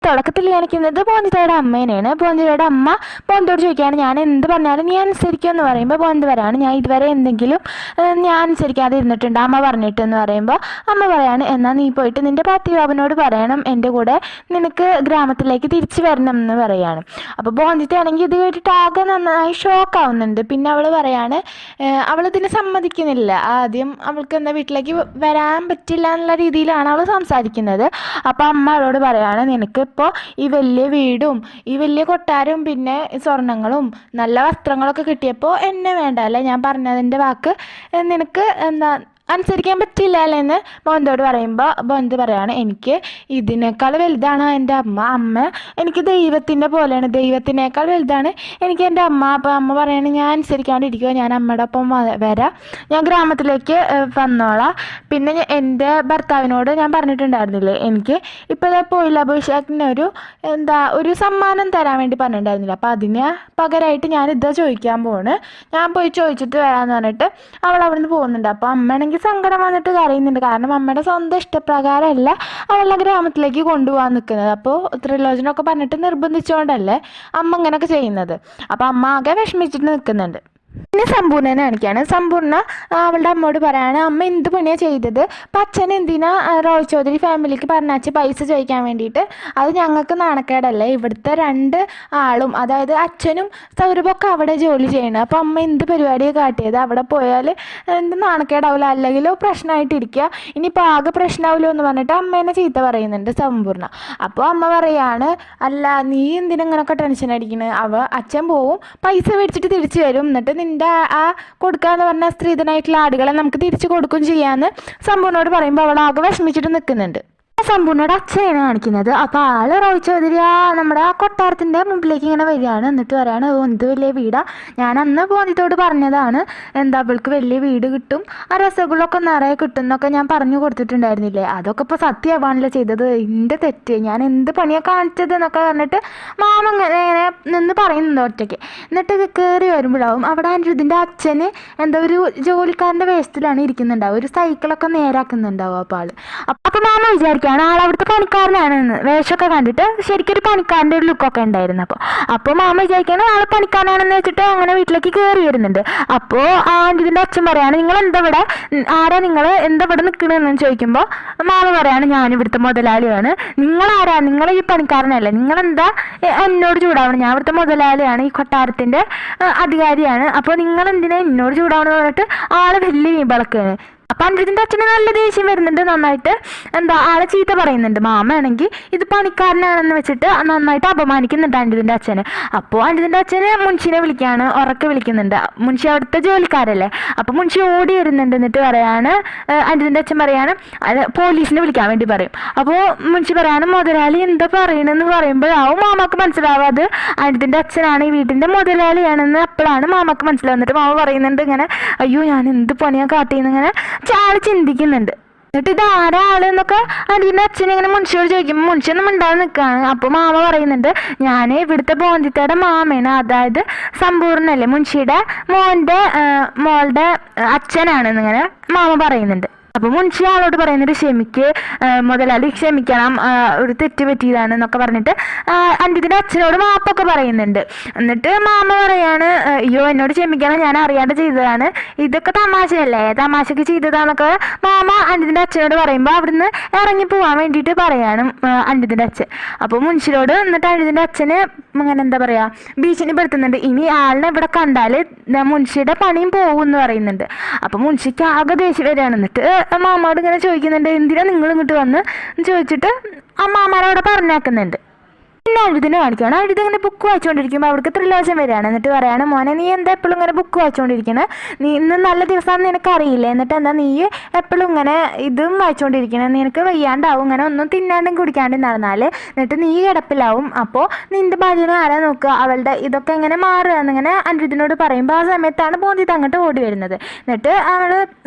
തുടക്കത്തിൽ കാണിക്കുന്നത് പോന്തിതയുടെ അമ്മേനെയാണ്. പോന്തിതയുടെ അമ്മ പോന്തോട് ചോദിക്കുകയാണ് ഞാൻ എന്ത് പറഞ്ഞാലും നീ അനുസരിക്കുമെന്ന് പറയുമ്പോൾ പോന്തി പറയാണ് ഞാൻ ഇതുവരെ എന്തെങ്കിലും ഞാൻ അനുസരിക്കാതെ ഇരുന്നിട്ടുണ്ട് അമ്മ പറഞ്ഞിട്ടെന്ന് പറയുമ്പോൾ അമ്മ പറയാണ് എന്നാൽ നീ പോയിട്ട് നിൻ്റെ പാർത്തിബാബുവിനോട് പറയണം എൻ്റെ കൂടെ നിനക്ക് ഗ്രാമത്തിലേക്ക് തിരിച്ചു വരണം എന്ന് പറയാണ്. അപ്പോൾ പോന്തിതയാണെങ്കിൽ ഇത് കേട്ടിട്ട് ആകെ നന്നായി ഷോക്കാവുന്നുണ്ട്. പിന്നെ അവൾ പറയാണ് അവളിതിന് സമ്മതിക്കുന്നില്ല. ആദ്യം അവൾക്ക് എന്താ വീട്ടിലേക്ക് വരാൻ പറ്റില്ല എന്നുള്ള രീതിയിലാണ് അവൾ സംസാരിക്കുന്നത്. അപ്പോൾ അമ്മ അവളോട് പറയാണ് നിനക്ക് ഇപ്പോൾ ഈ വലിയ വീടും ഈ വലിയ കൊട്ടാരവും പിന്നെ സ്വർണ്ണങ്ങളും നല്ല വസ്ത്രങ്ങളൊക്കെ കിട്ടിയപ്പോൾ എന്നെ വേണ്ട അല്ലേ ഞാൻ പറഞ്ഞതിൻ്റെ വാക്ക് നിനക്ക് എന്താ അനുസരിക്കാൻ പറ്റില്ല അല്ലേന്ന് ബോന്തോട് പറയുമ്പോൾ ബോന്ത് പറയാണ് എനിക്ക് ഇതിനേക്കാൾ വലുതാണ് എൻ്റെ അമ്മ എനിക്ക് ദൈവത്തിൻ്റെ പോലെയാണ്, ദൈവത്തിനേക്കാൾ വലുതാണ് എനിക്ക് എൻ്റെ അമ്മ. അപ്പോൾ അമ്മ പറയാണ് ഞാൻ അനുസരിക്കാണ്ടിരിക്കുക, ഞാൻ അമ്മയുടെ ഒപ്പം വരാം, ഞാൻ ഗ്രാമത്തിലേക്ക് വന്നോളാം. പിന്നെ എൻ്റെ ഭർത്താവിനോട് ഞാൻ പറഞ്ഞിട്ടുണ്ടായിരുന്നില്ലേ എനിക്ക് ഇപ്പോൾ പോയില്ല അഭിഷേകിന് ഒരു സമ്മാനം തരാൻ വേണ്ടി പറഞ്ഞിട്ടുണ്ടായിരുന്നില്ല, അപ്പോൾ അതിന് പകരമായിട്ട് ഞാൻ ഇതാ ചോദിക്കാൻ പോണ്, ഞാൻ പോയി ചോദിച്ചിട്ട് വരാമെന്ന് പറഞ്ഞിട്ട് അവൾ അവിടുന്ന് പോകുന്നുണ്ട്. അപ്പോൾ അമ്മയാണെങ്കിൽ സങ്കടം വന്നിട്ട് കരയുന്നുണ്ട്. കാരണം അമ്മയുടെ സ്വന്തം ഇഷ്ടപ്രകാരമല്ല അവളെ ഗ്രാമത്തിലേക്ക് കൊണ്ടുപോകാൻ നിൽക്കുന്നത്. അപ്പോൾ ത്രിലോചനൊക്കെ പറഞ്ഞിട്ട് നിർബന്ധിച്ചുകൊണ്ടല്ലേ അമ്മ ഇങ്ങനെയൊക്കെ ചെയ്യുന്നത്. അപ്പോൾ അമ്മ ആകെ വിഷമിച്ചിട്ട് നിൽക്കുന്നുണ്ട്. പിന്നെ സമ്പൂർണ്ണനെ കാണിക്കുകയാണ്. സമ്പൂർണ്ണ അവളുടെ അമ്മയോട് പറയാണ് അമ്മ എന്ത് പണിയാണ് ചെയ്തത്, അപ്പം അച്ഛൻ എന്തിനാ റോയ് ചൗധരി ഫാമിലിക്ക് പറഞ്ഞാച്ച് പൈസ ചോദിക്കാൻ വേണ്ടിയിട്ട്, അത് ഞങ്ങൾക്ക് നാണക്കേടല്ലേ, ഇവിടുത്തെ 2 ആളും അതായത് അച്ഛനും സൗരഭൊക്കെ അവിടെ ജോലി ചെയ്യണം, അപ്പോൾ അമ്മ എന്ത് പരിപാടിയാണ് കാട്ടിയത്, അവിടെ പോയാൽ എന്ത് നാണക്കേടാവില്ല, അല്ലെങ്കിലോ പ്രശ്നമായിട്ടിരിക്കുക, ഇനിയിപ്പോൾ ആകെ പ്രശ്നമാവില്ലോ എന്ന് പറഞ്ഞിട്ട് അമ്മേനെ ചീത്ത പറയുന്നുണ്ട് സമ്പൂർണ്ണ. അപ്പോൾ അമ്മ പറയാണ് അല്ല നീ എന്തിനങ്ങനൊക്കെ ടെൻഷൻ അടിക്കുന്നത്, അച്ഛൻ പോവും പൈസ മേടിച്ചിട്ട് തിരിച്ചു വരും, എന്നിട്ട് നിൻ്റെ ആ കൊടുക്കാന്ന് പറഞ്ഞ സ്ത്രീധനായിട്ടുള്ള ആടുകളെ നമുക്ക് തിരിച്ചു കൊടുക്കും ചെയ്യാന്ന് സമ്പൂർണ്ണോട് പറയുമ്പോൾ അവൾ ആകെ വിഷമിച്ചിട്ട് നിൽക്കുന്നുണ്ട്. സമ്പൂർണ്ണയുടെ അച്ഛനാണ് കാണിക്കുന്നത്. അപ്പോൾ ആൾ റോയ് ചൗധരി നമ്മുടെ ആ കൊട്ടാരത്തിൻ്റെ മുമ്പിലേക്ക് ഇങ്ങനെ വരികയാണ്. എന്നിട്ട് പറയാണ് എന്ത് വലിയ വീടാ, ഞാൻ അന്ന് പോന്തിത്തോട് പറഞ്ഞതാണ് അവൾക്ക് വലിയ വീട് കിട്ടും, ആ രസഗുളൊക്കെ നിറയെ കിട്ടും എന്നൊക്കെ ഞാൻ പറഞ്ഞു കൊടുത്തിട്ടുണ്ടായിരുന്നില്ലേ, അതൊക്കെ ഇപ്പോൾ സത്യമാവാണല്ലോ ചെയ്തത്, എൻ്റെ തെറ്റ്, ഞാൻ എന്ത് പണിയാണ് കാണിച്ചത് എന്നൊക്കെ പറഞ്ഞിട്ട് മാമ ഇങ്ങനെ നിന്ന് പറയുന്നുണ്ട് ഒറ്റയ്ക്ക്. എന്നിട്ട് കയറി വരുമ്പോഴാവും അവിടെ അനിരുദ്ധിൻ്റെ അച്ഛന് ഒരു ജോലിക്കാരൻ്റെ വേഷത്തിലാണ് ഇരിക്കുന്നുണ്ടാവും, ഒരു സൈക്കിളൊക്കെ നേരാക്കുന്നുണ്ടാവും. അപ്പോൾ മാമ വിചാരിക്കുക ആളവിടുത്തെ പണിക്കാരനാണെന്ന്, വേഷമൊക്കെ കണ്ടിട്ട് ശരിക്കൊരു പണിക്കാരൻ്റെ ഒരു ലുക്കൊക്കെ ഉണ്ടായിരുന്നു. അപ്പോൾ മാമ വിചാരിക്കുകയാണ് ആൾ പണിക്കാരനാണെന്ന് വെച്ചിട്ട് അങ്ങനെ വീട്ടിലേക്ക് കയറി വരുന്നുണ്ട്. അപ്പോൾ ഇതിൻ്റെ അച്ഛൻ പറയാണ് നിങ്ങൾ എന്താ ഇവിടെ, ആരാ നിങ്ങൾ എന്താ ഇവിടെ നിൽക്കണമെന്ന് ചോദിക്കുമ്പോൾ മാമ പറയാണ് ഞാനിവിടുത്തെ മുതലാളിയാണ്, നിങ്ങളാരാ, നിങ്ങൾ ഈ പണിക്കാരനല്ലേ, നിങ്ങളെന്താ എന്നോട് ചൂടാവണം, ഞാൻ ഇവിടുത്തെ മുതലാളിയാണ്, ഈ കൊട്ടാരത്തിൻ്റെ അധികാരിയാണ്, അപ്പോൾ നിങ്ങൾ എന്തിനാ എന്നോട് ചൂടാവണമെന്ന് പറഞ്ഞിട്ട് ആൾ വലിയ വീമ്പളക്കാണ്. അപ്പം അനിരുദ്ധിൻ്റെ അച്ഛന് നല്ല ദേഷ്യം വരുന്നുണ്ട്, നന്നായിട്ട് ആളെ ചീത്ത പറയുന്നുണ്ട്. മാമയാണെങ്കിൽ ഇത് പണിക്കാരനാണെന്ന് വെച്ചിട്ട് നന്നായിട്ട് അപമാനിക്കുന്നുണ്ട് അനിരുദ്ധിൻ്റെ അച്ഛന്. അപ്പോൾ അനിരുദ്ധിൻ്റെ അച്ഛന് മുൻഷിനെ വിളിക്കുകയാണ്, ഉറക്കെ വിളിക്കുന്നുണ്ട്, മുൻഷി അവിടുത്തെ ജോലിക്കാരല്ലേ. അപ്പോൾ മുൻഷി ഓടി വരുന്നുണ്ട്, എന്നിട്ട് പറയാണ് അനിരുദ്ധിൻ്റെ അച്ഛൻ പറയാണ് പോലീസിനെ വിളിക്കാൻ വേണ്ടി പറയും. അപ്പോൾ മുൻഷി പറയാണ് മുതലാളി എന്താ പറയണമെന്ന് പറയുമ്പോഴാവും മാമാക്ക് മനസ്സിലാവാതെ അനിരുദ്ധിൻ്റെ അച്ഛനാണ് ഈ വീടിൻ്റെ മുതലാളിയാണെന്ന്. അപ്പോഴാണ് മാമാക്ക് മനസ്സിലാവുന്നിട്ട് മാമ പറയുന്നുണ്ട് ഇങ്ങനെ അയ്യോ ഞാൻ എന്ത് പണിയാണ് കാട്ടിയെന്ന് ഇങ്ങനെ ആള് ചിന്തിക്കുന്നുണ്ട്. എന്നിട്ട് ഇത് ആരാള് എന്നൊക്കെ അനിരുദ്ധിൻ്റെ അച്ഛൻ ഇങ്ങനെ മുൻഷിയോട് ചോദിക്കുമ്പോൾ മുൻഷിയൊന്നും ഉണ്ടാകാൻ നിൽക്കുകയാണ്. അപ്പോൾ മാമ പറയുന്നുണ്ട് ഞാൻ ഇവിടുത്തെ പോന്തിത്തയുടെ മാമയാണ്, അതായത് സമ്പൂർണ്ണല്ലേ മുൻഷിയുടെ മോളുടെ അച്ഛനാണെന്നിങ്ങനെ മാമ പറയുന്നുണ്ട്. അപ്പോൾ മുൻഷി ആളോട് പറയുന്നത് ക്ഷമിക്ക് മുതലാളി, ക്ഷമിക്കണം, ഒരു തെറ്റ് പറ്റിയതാണ് എന്നൊക്കെ പറഞ്ഞിട്ട് അനിരുദ്ധിൻ്റെ അച്ഛനോട് മാപ്പൊക്കെ പറയുന്നുണ്ട്. എന്നിട്ട് മാമ പറയാണ് അയ്യോ എന്നോട് ക്ഷമിക്കണം, ഞാൻ അറിയാണ്ട് ചെയ്തതാണ്, ഇതൊക്കെ തമാശയല്ലേ, തമാശക്ക് ചെയ്തതാന്നൊക്കെ മാമ അനിരുദ്ധിൻ്റെ അച്ഛനോട് പറയുമ്പോൾ അവിടുന്ന് ഇറങ്ങി പോകാൻ വേണ്ടിയിട്ട് പറയാണ് അനിരുദ്ധിൻ്റെ അച്ഛൻ. അപ്പോൾ മുൻഷിയോട് എന്നിട്ട് അനിരുദ്ധിൻ്റെ അച്ഛന് അങ്ങനെ എന്താ പറയുക ഭീഷണിപ്പെടുത്തുന്നുണ്ട്, ഇനി ആളിനെ ഇവിടെ കണ്ടാൽ മുൻഷിയുടെ പണിയും പോകും എന്ന് പറയുന്നുണ്ട്. അപ്പോൾ മുൻഷിക്ക് ആകെ ദേഷ്യം വരികയാണ്. എന്നിട്ട് മാമാട് ഇങ്ങനെ ചോദിക്കുന്നുണ്ട് എന്തിനാ നിങ്ങൾ ഇങ്ങോട്ട് വന്ന് ചോദിച്ചിട്ട് ആ മാമാരവിടെ പറഞ്ഞേക്കുന്നുണ്ട്. പിന്നെ അഴുതിനെ കാണിക്കുകയാണ്. അഴുതി ഇങ്ങനെ ബുക്ക് വായിച്ചുകൊണ്ടിരിക്കുമ്പോൾ അവിടേക്ക് ത്രിലോചൻ വരികയാണ്. എന്നിട്ട് പറയാണ് മോനെ നീ എന്താ എപ്പോഴും ഇങ്ങനെ ബുക്ക് വായിച്ചുകൊണ്ടിരിക്കണേ, നീ ഇന്ന് നല്ല ദിവസമാണെന്ന് നിനക്കറിയില്ലേ, എന്നിട്ട് എന്താ നീ എപ്പോഴും ഇങ്ങനെ ഇതും വായിച്ചുകൊണ്ടിരിക്കണേ, നിനക്ക് വയ്യാണ്ടാവും, ഇങ്ങനെ ഒന്നും തിന്നാണ്ടും കുടിക്കാണ്ടും നടന്നാൽ എന്നിട്ട് നീ കിടപ്പിലാവും, അപ്പോൾ നിൻ്റെ ഭാര്യനെ ആരാ നോക്കുക, അവളുടെ ഇതൊക്കെ എങ്ങനെ മാറുക എന്നിങ്ങനെ അനിരുദ്ധിനോട് പറയുമ്പോൾ ആ സമയത്താണ് പോന്തിത്ത് അങ്ങോട്ട് ഓടി വരുന്നത്. എന്നിട്ട് അവൾ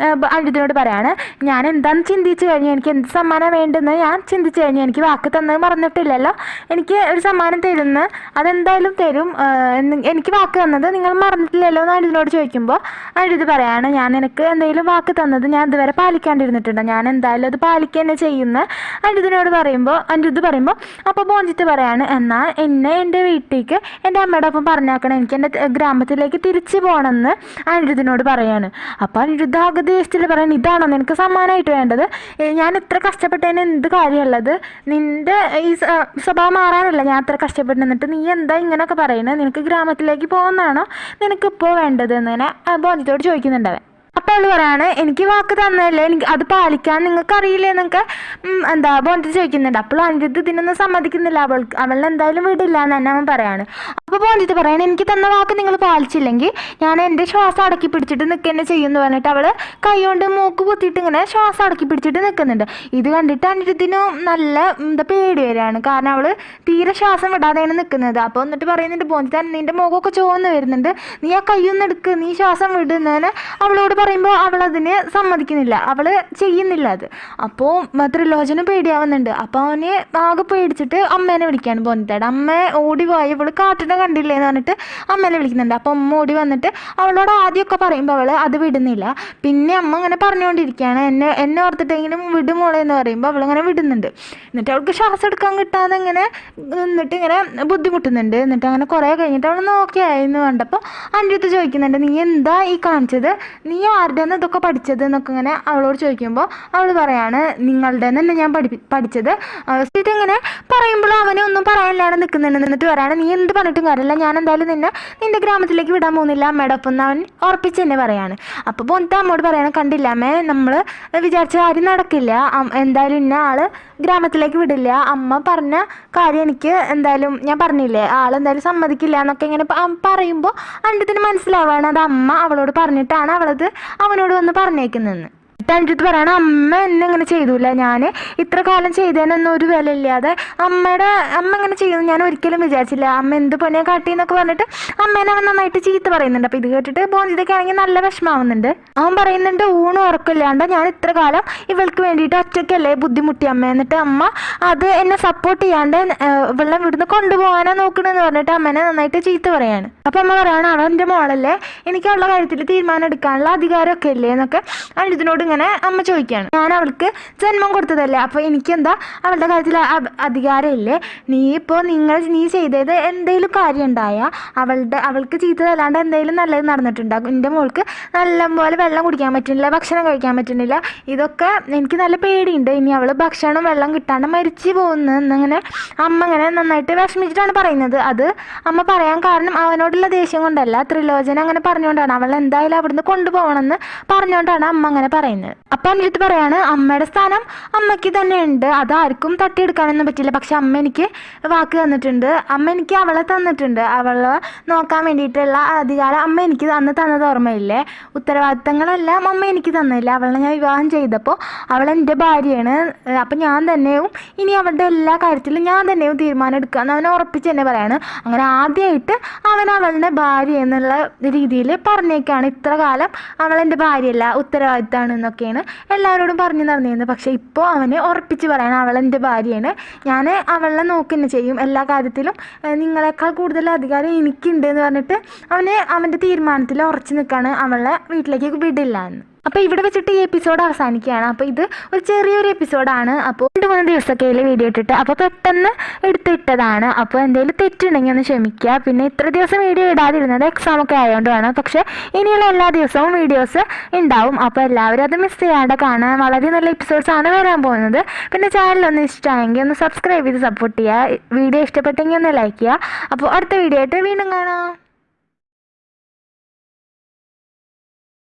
അനിരുദ്ധിനോട് പറയാണ് ഞാൻ എന്താണെന്ന് ചിന്തിച്ച് കഴിഞ്ഞു, എനിക്ക് എന്ത് സമ്മാനം വേണ്ടെന്ന് ഞാൻ ചിന്തിച്ച് കഴിഞ്ഞു, എനിക്ക് വാക്ക് തന്നത് മറന്നിട്ടില്ലല്ലോ, എനിക്ക് ഒരു സമ്മാനം തരുന്ന, അതെന്തായാലും തരും, എനിക്ക് വാക്ക് തന്നത് നിങ്ങൾ മറന്നിട്ടില്ലല്ലോ എന്ന് അനിരുദ്ധിനോട് ചോദിക്കുമ്പോൾ അനിരുദ്ധ് പറയാണ്, ഞാൻ നിനക്ക് എന്തെങ്കിലും വാക്ക് തന്നത് ഞാൻ ഇതുവരെ പാലിക്കാണ്ടിരുന്നിട്ടുണ്ട്, ഞാൻ എന്തായാലും അത് പാലിക്കുക തന്നെ ചെയ്യുന്ന അനിരുദ്ധിനോട് അനിരുദ്ധ് പറയുമ്പോൾ അപ്പോൾ മോഞ്ചിത്ത് പറയാണ്, എന്നാൽ എന്നെ എൻ്റെ വീട്ടിലേക്ക് എൻ്റെ അമ്മയുടെ ഒപ്പം പറഞ്ഞാക്കണം, എനിക്ക് എൻ്റെ ഗ്രാമത്തിലേക്ക് തിരിച്ചു പോകണമെന്ന് അനിരുദ്ധിനോട് പറയാണ്. അപ്പോൾ അനിരുദ്ധ ആകെ ദേഷ്യത്തിൽ പറയണം, ഇതാണോ നിനക്ക് സമ്മാനമായിട്ട് വേണ്ടത്? ഞാൻ ഇത്ര കഷ്ടപ്പെട്ടതിന് എന്ത് കാര്യമുള്ളത്? നിൻ്റെ ഈ സ്വഭാവം മാറാനല്ല ഞാൻ അത്ര കഷ്ടപ്പെട്ട് നിന്നിട്ട് നീ എന്താ ഇങ്ങനെയൊക്കെ പറയുന്നത്? നിനക്ക് ഗ്രാമത്തിലേക്ക് പോകുന്നതാണോ നിനക്കിപ്പോൾ വേണ്ടത് എന്ന് ഇങ്ങനെ ബോധ്യത്തോട് ചോദിക്കുന്നുണ്ടവൻ. അപ്പോൾ അവൾ പറയാണ്, എനിക്ക് വാക്ക് തന്നതല്ലേ, എനിക്ക് അത് പാലിക്കാൻ നിങ്ങൾക്ക് അറിയില്ലേ എന്നൊക്കെ ബോന്തി ചോദിക്കുന്നുണ്ട്. അപ്പോൾ അനിരുദ്ധ് ഇതിനൊന്നും സമ്മതിക്കുന്നില്ല, അവളെ എന്തായാലും വിടില്ല എന്ന് തന്നെ അവൻ പറയാണ്. അപ്പോൾ ബോന്തിത്ത് പറയാണ്, എനിക്ക് തന്ന വാക്ക് നിങ്ങൾ പാലിച്ചില്ലെങ്കിൽ ഞാൻ എൻ്റെ ശ്വാസം അടക്കി പിടിച്ചിട്ട് നിൽക്കുക ചെയ്യുമെന്ന് പറഞ്ഞിട്ട് അവൾ കൈ കൊണ്ട് മൂക്ക് കുത്തിയിട്ട് ഇങ്ങനെ ശ്വാസം അടക്കി പിടിച്ചിട്ട് നിൽക്കുന്നുണ്ട്. ഇത് കണ്ടിട്ട് അനിരുദ്ധിനും നല്ല പേടി വരികയാണ്, കാരണം അവൾ തീരെ ശ്വാസം വിടാതെയാണ് നിൽക്കുന്നത്. അപ്പോൾ എന്നിട്ട് പറയുന്നുണ്ട്, ബോന്തിത്ത് നിൻ്റെ മുഖമൊക്കെ ചുവന്ന് വരുന്നുണ്ട്, നീ ആ കൈയൊന്നും എടുക്ക്, നീ ശ്വാസം വിടുന്നതിന് അവളോട് പറയുമ്പോൾ അവളതിന് സമ്മതിക്കുന്നില്ല, അവൾ ചെയ്യുന്നില്ല അത്. അപ്പോൾ ത്രിലോചനും പേടിയാവുന്നുണ്ട്. അപ്പോൾ അവന് ആകെ പേടിച്ചിട്ട് അമ്മേനെ വിളിക്കുകയാണ് ബോന്തിത്തേടെ. അമ്മ ഓടി പോയി, ഇവൾ കാട്ടിനെ കണ്ടില്ലേ എന്ന് പറഞ്ഞിട്ട് അമ്മേനെ വിളിക്കുന്നുണ്ട്. അപ്പോൾ അമ്മ ഓടി വന്നിട്ട് അവളോട് ആദ്യമൊക്കെ പറയുമ്പോൾ അവൾ അത് വിടുന്നില്ല. പിന്നെ അമ്മ ഇങ്ങനെ പറഞ്ഞുകൊണ്ടിരിക്കുകയാണ്, എന്നെ ഓർത്തിട്ടെങ്കിലും വിടുമോളെ എന്ന് പറയുമ്പോൾ അവളിങ്ങനെ വിടുന്നുണ്ട്. എന്നിട്ട് അവൾക്ക് ശ്വാസം എടുക്കാൻ കിട്ടാതെ ഇങ്ങനെ നിന്നിട്ട് ഇങ്ങനെ ബുദ്ധിമുട്ടുന്നുണ്ട്. എന്നിട്ട് അങ്ങനെ കുറേ കഴിഞ്ഞിട്ട് അവൾ നോക്കിയായിരുന്നു കണ്ടപ്പോൾ അനിരുദ്ധ് ചോദിക്കുന്നുണ്ട്, നീ എന്താ ഈ കാണിച്ചത്, നീ ആരുടെ നിന്ന് ഇതൊക്കെ പഠിച്ചത് എന്നൊക്കെ ഇങ്ങനെ അവളോട് ചോദിക്കുമ്പോൾ അവൾ പറയാണ്, നിങ്ങളുടെ തന്നെ ഞാൻ പഠിച്ചത്. ഇങ്ങനെ പറയുമ്പോൾ അവനെ ഒന്നും പറയാനില്ലാതെ നിൽക്കുന്നുണ്ട്. എന്നിട്ട് പറയാണ്, നീ എന്ത് പറഞ്ഞിട്ടും കാര്യമില്ല, ഞാൻ എന്തായാലും നിന്റെ ഗ്രാമത്തിലേക്ക് വിടാൻ പോകുന്നില്ല അമ്മയുടെ ഒപ്പം എന്ന് അവൻ ഉറപ്പിച്ച് തന്നെ പറയാണ്. അപ്പോൾ ബോന്തിത്ത അമ്മോട് പറയാണ്, കണ്ടില്ല അമ്മേ, നമ്മൾ വിചാരിച്ച കാര്യം നടക്കില്ല, എന്തായാലും ഇന്ന ആള് ഗ്രാമത്തിലേക്ക് വിടില്ല, അമ്മ പറഞ്ഞ കാര്യം എനിക്ക് എന്തായാലും ഞാൻ പറഞ്ഞില്ലേ, ആളെന്തായാലും സമ്മതിക്കില്ല എന്നൊക്കെ ഇങ്ങനെ പറയുമ്പോൾ അനിരുദ്ധിന് മനസ്സിലാവുകയാണ് അത് അമ്മ അവളോട് പറഞ്ഞിട്ടാണ് അവളത് അവനോട് വന്ന് പറഞ്ഞേക്കുന്നതെന്ന്. അനിരുദ്ധ് പറയണം, അമ്മ എന്നെ ഇങ്ങനെ ചെയ്തില്ല, ഞാൻ ഇത്ര കാലം ചെയ്തതിനൊന്നും ഒരു വില ഇല്ലാതെ അമ്മ ഇങ്ങനെ ചെയ്യുന്നു ഞാൻ ഒരിക്കലും വിചാരിച്ചില്ല, അമ്മ എന്ത് പണിയാണ് കാട്ടിയെന്നൊക്കെ പറഞ്ഞിട്ട് അമ്മേനെ അവൻ നന്നായിട്ട് ചീത്ത പറയുന്നുണ്ട്. അപ്പോൾ ഇത് കേട്ടിട്ട് ബോന്തിതയ്ക്കാണെങ്കിൽ നല്ല വിഷമാവുന്നുണ്ട്. അവൻ പറയുന്നുണ്ട്, ഊണ് ഉറക്കില്ലാണ്ട് ഞാൻ ഇത്ര കാലം ഇവൾക്ക് വേണ്ടിയിട്ട് ഒറ്റയ്ക്കല്ലേ ബുദ്ധിമുട്ടി അമ്മ, എന്നിട്ട് അമ്മ അത് എന്നെ സപ്പോർട്ട് ചെയ്യാണ്ട് ഇവളെ ഇവിടുന്ന് കൊണ്ടുപോകാനാണ് നോക്കണമെന്ന് പറഞ്ഞിട്ട് അമ്മേനെ നന്നായിട്ട് ചീത്ത പറയാണ്. അപ്പോൾ അമ്മ പറയാണ്, അവൻ്റെ മോളല്ലേ, എനിക്ക് അവളുടെ കാര്യത്തിൽ തീരുമാനം എടുക്കാനുള്ള അധികാരമൊക്കെ ഇല്ലേ എന്നൊക്കെ അനിരുദ്ധിനോട് ഇങ്ങനെ അമ്മ ചോദിക്കുകയാണ്. ഞാൻ അവൾക്ക് ജന്മം കൊടുത്തതല്ലേ, അപ്പോൾ എനിക്കെന്താ അവളുടെ കാര്യത്തിൽ അധികാരമില്ലേ? നീ ചെയ്തത് എന്തെങ്കിലും കാര്യം ഉണ്ടായാൽ അവൾക്ക് ചീത്തതല്ലാണ്ട് എന്തെങ്കിലും നല്ലത് നടന്നിട്ടുണ്ടാകും. എൻ്റെ മോൾക്ക് നല്ലപോലെ വെള്ളം കുടിക്കാൻ പറ്റുന്നില്ല, ഭക്ഷണം കഴിക്കാൻ പറ്റുന്നില്ല, ഇതൊക്കെ എനിക്ക് നല്ല പേടിയുണ്ട്, ഇനി അവൾ ഭക്ഷണം വെള്ളം കിട്ടാണ്ട് മരിച്ചു പോകുന്നു എന്നിങ്ങനെ അമ്മ ഇങ്ങനെ നന്നായിട്ട് വിഷമിച്ചിട്ടാണ് പറയുന്നത്. അത് അമ്മ പറയാൻ കാരണം അവനോടുള്ള ദേഷ്യം കൊണ്ടല്ല, ത്രിലോചന അങ്ങനെ പറഞ്ഞുകൊണ്ടാണ്, അവൾ എന്തായാലും അവിടുന്ന് കൊണ്ടുപോകണമെന്ന് പറഞ്ഞുകൊണ്ടാണ് അമ്മ അങ്ങനെ പറയുന്നത്. അപ്പം അനിരുദ്ധ് പറയാണ്, അമ്മയുടെ സ്ഥാനം അമ്മയ്ക്ക് തന്നെ ഉണ്ട്, അതാർക്കും തട്ടിയെടുക്കാനൊന്നും പറ്റില്ല, പക്ഷെ അമ്മ എനിക്ക് വാക്ക് തന്നിട്ടുണ്ട്, അമ്മ എനിക്ക് അവളെ തന്നിട്ടുണ്ട്, അവളെ നോക്കാൻ വേണ്ടിയിട്ടുള്ള അധികാരം അമ്മ എനിക്ക് അന്ന് തന്നത് ഓർമ്മയില്ലേ, ഉത്തരവാദിത്തങ്ങളെല്ലാം അമ്മ എനിക്ക് തന്നില്ല, അവളെ ഞാൻ വിവാഹം ചെയ്തപ്പോൾ അവൾ എൻ്റെ ഭാര്യയാണ്, അപ്പം ഞാൻ തന്നെയും ഇനി അവളുടെ എല്ലാ കാര്യത്തിലും ഞാൻ തന്നെയും തീരുമാനം എടുക്കുക എന്ന് അവനെ ഉറപ്പിച്ച് തന്നെ പറയാണ്. അങ്ങനെ ആദ്യമായിട്ട് അവളുടെ ഭാര്യ എന്നുള്ള രീതിയിൽ പറഞ്ഞേക്കാണ്, ഇത്ര കാലം അവളെൻ്റെ ഭാര്യയല്ല ഉത്തരവാദിത്തമാണ് എന്നൊക്കെയാണ് എല്ലാവരോടും പറഞ്ഞു നടന്നിരുന്നത്. പക്ഷേ ഇപ്പോൾ അവന് ഉറപ്പിച്ച് പറയണം, അവളെൻ്റെ ഭാര്യയാണ്, ഞാൻ അവളെ നോക്കുക ചെയ്യും, എല്ലാ കാര്യത്തിലും നിങ്ങളെക്കാൾ കൂടുതൽ അധികാരം എനിക്കുണ്ട് എന്ന് പറഞ്ഞിട്ട് അവൻ്റെ തീരുമാനത്തിൽ ഉറച്ചു നിൽക്കുകയാണ്, അവളെ വീട്ടിലേക്ക് വിടില്ല എന്ന്. അപ്പോൾ ഇവിടെ വെച്ചിട്ട് ഈ എപ്പിസോഡ് അവസാനിക്കുകയാണ്. അപ്പോൾ ഇത് ഒരു ചെറിയൊരു എപ്പിസോഡാണ്. അപ്പോൾ 2-3 ദിവസമൊക്കെ വീഡിയോ ഇട്ടിട്ട് അപ്പോൾ പെട്ടെന്ന് എടുത്തിട്ടതാണ്. അപ്പോൾ എന്തെങ്കിലും തെറ്റുണ്ടെങ്കിൽ ഒന്ന് ക്ഷമിക്കുക. പിന്നെ ഇത്ര ദിവസം വീഡിയോ ഇടാതിരുന്നത് എക്സാമൊക്കെ ആയതുകൊണ്ടാണ്. പക്ഷേ ഇനിയുള്ള എല്ലാ ദിവസവും വീഡിയോസ് ഉണ്ടാവും. അപ്പോൾ എല്ലാവരും അത് മിസ് ചെയ്യാണ്ട് കാണാൻ വളരെ നല്ല എപ്പിസോഡ്സാണ് വരാൻ പോകുന്നത്. പിന്നെ ചാനലൊന്ന് ഇഷ്ടമായെങ്കിൽ ഒന്ന് സബ്സ്ക്രൈബ് ചെയ്ത് സപ്പോർട്ട് ചെയ്യുക. വീഡിയോ ഇഷ്ടപ്പെട്ടെങ്കിൽ ഒന്ന് ലൈക്ക് ചെയ്യുക. അപ്പോൾ അടുത്ത വീഡിയോ ആയിട്ട് വീണ്ടും കാണാം.